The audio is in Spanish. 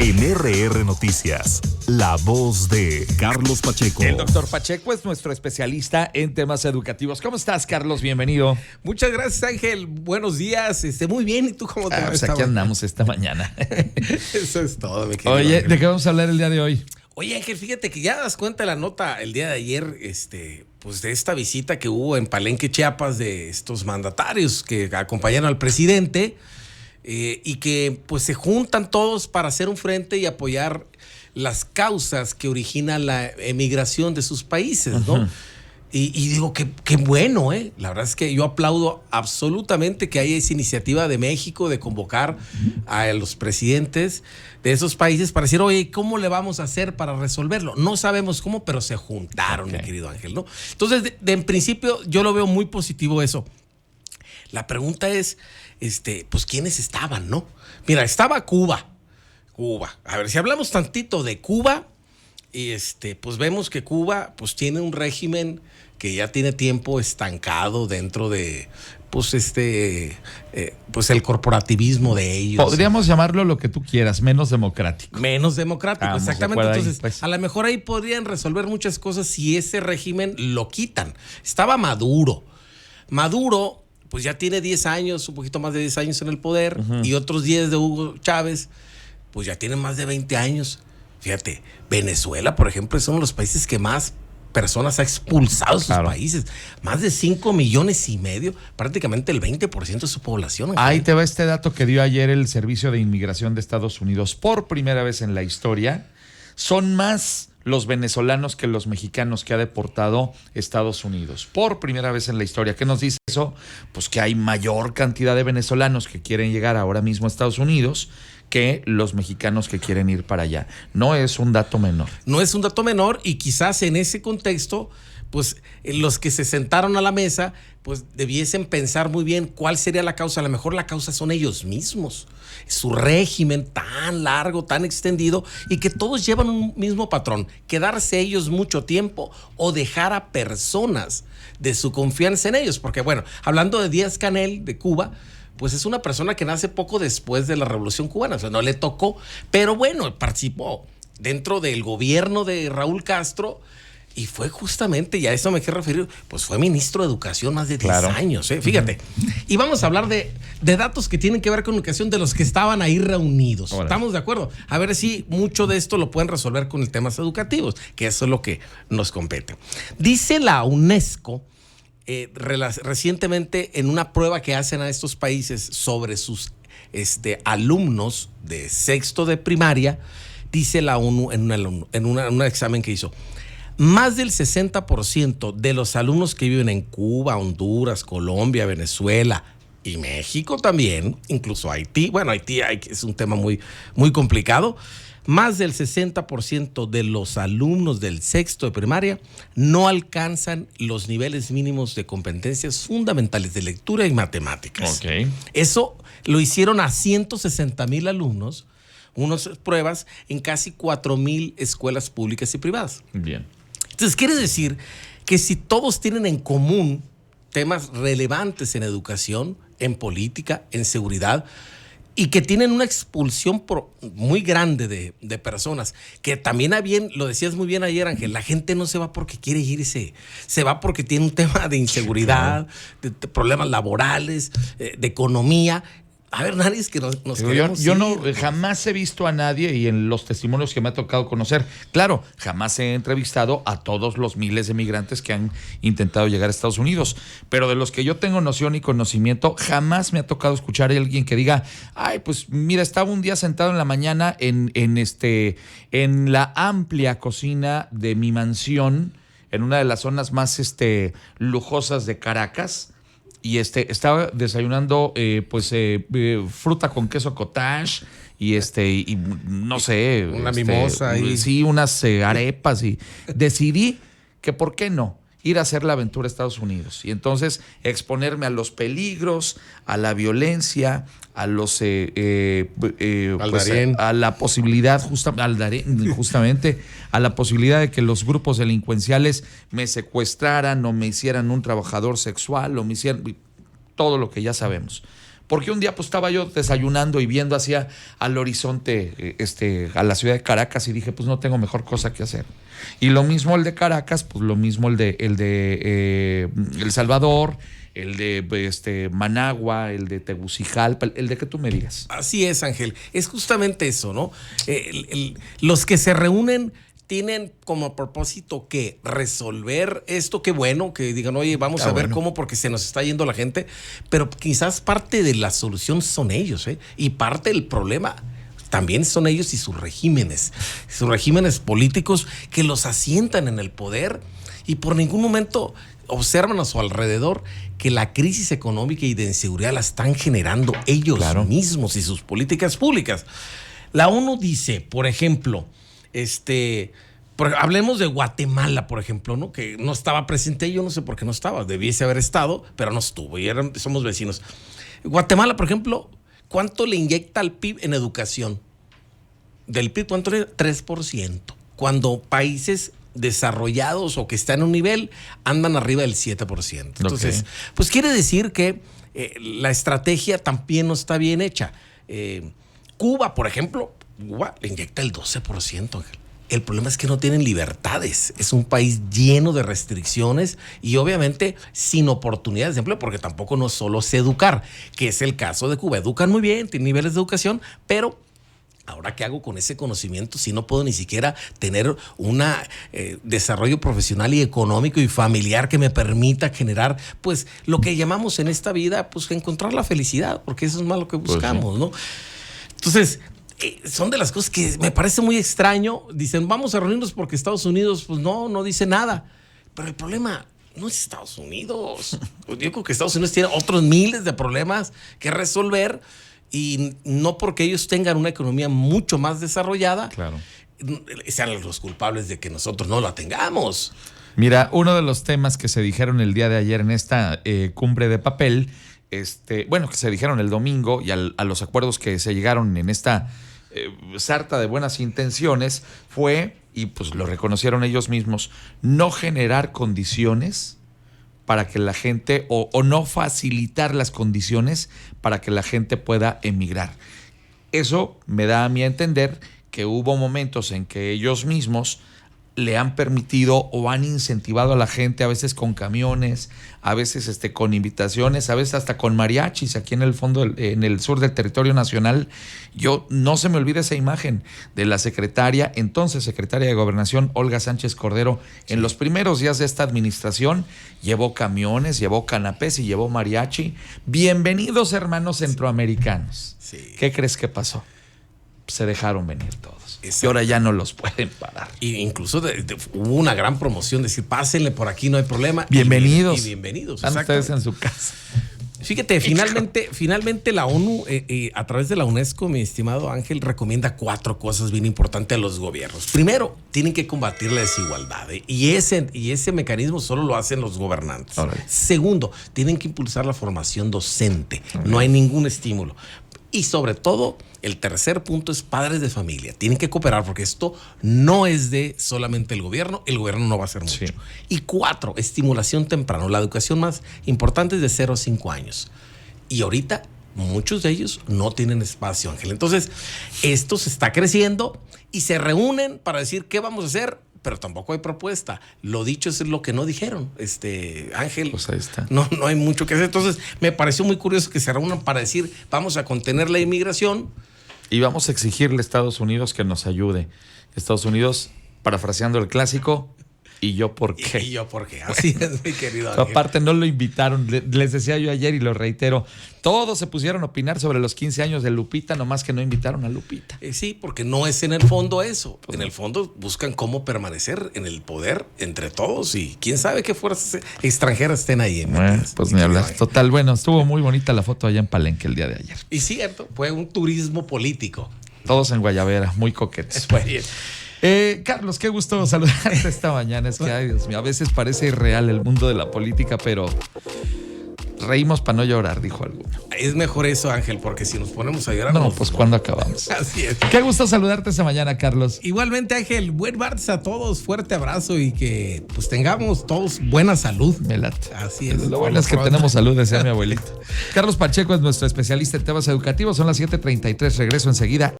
En RR Noticias, la voz de Carlos Pacheco. El doctor Pacheco es nuestro especialista en temas educativos. ¿Cómo estás, Carlos? Bienvenido. Muchas gracias, Ángel. Buenos días. Muy bien. ¿Y tú cómo te vas? Pues aquí andamos esta mañana. Eso es todo, mi querido Oye, Ángel. ¿de qué vamos a hablar el día de hoy? Oye, Ángel, fíjate que ya das cuenta de la nota el día de ayer, pues de esta visita que hubo en Palenque, Chiapas, de estos mandatarios que acompañaron al presidente. Y que pues se juntan todos para hacer un frente y apoyar las causas que originan la emigración de sus países, ¿no? Y digo, qué bueno, ¿eh? La verdad es que yo aplaudo absolutamente que haya esa iniciativa de México de convocar a los presidentes de esos países para decir, oye, ¿cómo le vamos a hacer para resolverlo? No sabemos cómo, pero se juntaron, mi querido Ángel, ¿no? Entonces, en principio, yo lo veo muy positivo eso. La pregunta es, pues, ¿quiénes estaban, no? Mira, estaba Cuba. A ver, si hablamos tantito de Cuba, pues vemos que Cuba, pues, tiene un régimen que ya tiene tiempo estancado dentro de, pues, pues, el corporativismo de ellos. Podríamos llamarlo lo que tú quieras, menos democrático. Menos democrático, exactamente. Entonces, ahí, pues. a lo mejor ahí podrían resolver muchas cosas si ese régimen lo quitan. Estaba Maduro, pues ya tiene 10 años, un poquito más de 10 años en el poder, y otros 10 de Hugo Chávez, pues ya tienen más de 20 años. Fíjate, Venezuela, por ejemplo, es uno de los países que más personas ha expulsado de sus países. Más de 5,5 millones, prácticamente el 20% de su población. Ahí te va este dato que dio ayer el Servicio de Inmigración de Estados Unidos. Por primera vez en la historia, son más los venezolanos que los mexicanos que ha deportado Estados Unidos. Por primera vez en la historia. ¿Qué nos dice eso? Pues que hay mayor cantidad de venezolanos que quieren llegar ahora mismo a Estados Unidos que los mexicanos que quieren ir para allá. No es un dato menor. No es un dato menor, y quizás en ese contexto, pues los que se sentaron a la mesa, pues debiesen pensar muy bien cuál sería la causa. A lo mejor la causa son ellos mismos, su régimen tan largo, tan extendido, y que todos llevan un mismo patrón: quedarse ellos mucho tiempo o dejar a personas de su confianza en ellos. Porque bueno, hablando de Díaz-Canel de Cuba, pues es una persona que nace poco después de la Revolución Cubana, o sea, no le tocó, pero bueno, participó dentro del gobierno de Raúl Castro. Y fue justamente, y a eso me quiero referir, pues fue ministro de Educación más de 10 años, fíjate. Y vamos a hablar de datos que tienen que ver con educación de los que estaban ahí reunidos. Ahora, ¿estamos de acuerdo? A ver si mucho de esto lo pueden resolver con el temas educativos, que eso es lo que nos compete. Dice la UNESCO, recientemente, en una prueba que hacen a estos países sobre sus alumnos de sexto de primaria, dice la ONU en un examen que hizo: más del 60% de los alumnos que viven en Cuba, Honduras, Colombia, Venezuela y México también, incluso Haití. Bueno, Haití es un tema muy, muy complicado. Más del 60% de los alumnos del sexto de primaria no alcanzan los niveles mínimos de competencias fundamentales de lectura y matemáticas. Eso lo hicieron a 160,000 alumnos, unas pruebas en casi 4,000 escuelas públicas y privadas. Bien. Entonces, quiere decir que si todos tienen en común temas relevantes en educación, en política, en seguridad, y que tienen una expulsión muy grande de personas, que también lo decías muy bien ayer, Ángel, la gente no se va porque quiere irse, se va porque tiene un tema de inseguridad, de problemas laborales, de economía. A ver, nadie es que nos queremos yo no jamás he visto a nadie, y en los testimonios que me ha tocado conocer, claro, jamás he entrevistado a todos los miles de migrantes que han intentado llegar a Estados Unidos, pero de los que yo tengo noción y conocimiento, jamás me ha tocado escuchar a alguien que diga: ay, pues mira, estaba un día sentado en la mañana en la amplia cocina de mi mansión, en una de las zonas más lujosas de Caracas, y estaba desayunando fruta con queso cottage y no sé, una mimosa y sí, unas arepas, y decidí que por qué no ir a hacer la aventura a Estados Unidos, y entonces exponerme a los peligros, a la violencia, a los a la posibilidad justamente a la posibilidad de que los grupos delincuenciales me secuestraran o me hicieran un trabajador sexual o me hicieran todo lo que ya sabemos. Porque un día pues estaba yo desayunando y viendo hacia al horizonte, a la ciudad de Caracas, y dije, pues no tengo mejor cosa que hacer. Y lo mismo el de Caracas, pues lo mismo el de El Salvador, el de Managua, el de Tegucigalpa, el de que tú me digas. Así es, Ángel. Es justamente eso, ¿no? Los que se reúnen tienen como propósito que resolver esto, qué bueno, que digan, oye, vamos a ver cómo, porque se nos está yendo la gente, pero quizás parte de la solución son ellos, ¿eh? Y parte del problema también son ellos y sus regímenes políticos que los asientan en el poder y por ningún momento observan a su alrededor que la crisis económica y de inseguridad la están generando ellos mismos y sus políticas públicas. La ONU dice, por ejemplo, hablemos de Guatemala, por ejemplo, ¿no? Que no estaba presente, yo no sé por qué no estaba, debiese haber estado, pero no estuvo y somos vecinos. Guatemala, por ejemplo, ¿cuánto le inyecta al PIB en educación? Del PIB, ¿cuánto le? 3%. Cuando países desarrollados o que están en un nivel andan arriba del 7%. Entonces, pues quiere decir que la estrategia también no está bien hecha. Cuba, por ejemplo, Cuba le inyecta el 12%, Ángel. El problema es que no tienen libertades. Es un país lleno de restricciones y obviamente sin oportunidades de empleo, porque tampoco no solo es educar, que es el caso de Cuba. Educan muy bien, tienen niveles de educación, pero ¿ahora qué hago con ese conocimiento si no puedo ni siquiera tener un desarrollo profesional y económico y familiar que me permita generar, pues, lo que llamamos en esta vida, pues, encontrar la felicidad, porque eso es más lo que buscamos, ¿no? Entonces, son de las cosas que me parece muy extraño. Dicen, vamos a reunirnos porque Estados Unidos, pues no dice nada. Pero el problema no es Estados Unidos. Yo creo que Estados Unidos tiene otros miles de problemas que resolver y no porque ellos tengan una economía mucho más desarrollada, sean los culpables de que nosotros no la tengamos. Mira, uno de los temas que se dijeron el día de ayer en esta cumbre de papel, que se dijeron el domingo y a los acuerdos que se llegaron en esta sarta de buenas intenciones fue, y pues lo reconocieron ellos mismos, no generar condiciones para que la gente, o no facilitar las condiciones para que la gente pueda emigrar. Eso me da a mí a entender que hubo momentos en que ellos mismos le han permitido o han incentivado a la gente, a veces con camiones, a veces con invitaciones, a veces hasta con mariachis aquí en el fondo, en el sur del territorio nacional. Yo no se me olvida esa imagen de la entonces secretaria de Gobernación, Olga Sánchez Cordero, en los primeros días de esta administración, llevó camiones, llevó canapés y llevó mariachi. Bienvenidos, hermanos centroamericanos. Sí. ¿Qué crees que pasó? Se dejaron venir todos. Y ahora ya no los pueden parar. Y incluso hubo una gran promoción, decir, pásenle por aquí, no hay problema. Bienvenidos. Y bienvenidos. Están ustedes en su casa. Fíjate, finalmente la ONU, a través de la UNESCO, mi estimado Ángel, recomienda 4 cosas bien importantes a los gobiernos. Primero, tienen que combatir la desigualdad, y ese mecanismo solo lo hacen los gobernantes. Right. Segundo, tienen que impulsar la formación docente. Right. No hay ningún estímulo. Y sobre todo, el tercer punto es padres de familia. Tienen que cooperar porque esto no es de solamente el gobierno no va a hacer mucho. Sí. Y 4, estimulación temprana. La educación más importante es de 0 a 5 años. Y ahorita muchos de ellos no tienen espacio, Ángel. Entonces, esto se está creciendo y se reúnen para decir qué vamos a hacer, pero tampoco hay propuesta. Lo dicho es lo que no dijeron, Ángel. Pues ahí está. No hay mucho que hacer. Entonces, me pareció muy curioso que se reúnan para decir, vamos a contener la inmigración. Y vamos a exigirle a Estados Unidos que nos ayude. Estados Unidos, parafraseando el clásico, ¿y yo por qué? ¿Y yo por qué? Así es, mi querido Ángel. Aparte, no lo invitaron. Les decía yo ayer y lo reitero. Todos se pusieron a opinar sobre los 15 años de Lupita, nomás que no invitaron a Lupita. Sí, porque no es en el fondo eso. Pues en el fondo buscan cómo permanecer en el poder entre todos y quién sabe qué fuerzas extranjeras estén ahí. Pues ni hablar. Total, bueno, estuvo muy bonita la foto allá en Palenque el día de ayer. Y cierto, fue un turismo político. Todos en Guayabera, muy coquetes. Muy bien. Carlos, qué gusto saludarte esta mañana. Es que, ay, Dios mío, a veces parece irreal el mundo de la política, pero reímos para no llorar, dijo alguno. Es mejor eso, Ángel, porque si nos ponemos a llorar... No, pues ¿cuándo acabamos? Así es. Qué gusto saludarte esta mañana, Carlos. Igualmente, Ángel, buen martes a todos, fuerte abrazo y que pues tengamos todos buena salud. Me late. Así es. Lo bueno es que tenemos salud, decía mi abuelito. Carlos Pacheco es nuestro especialista en temas educativos. Son las 7:33. Regreso enseguida.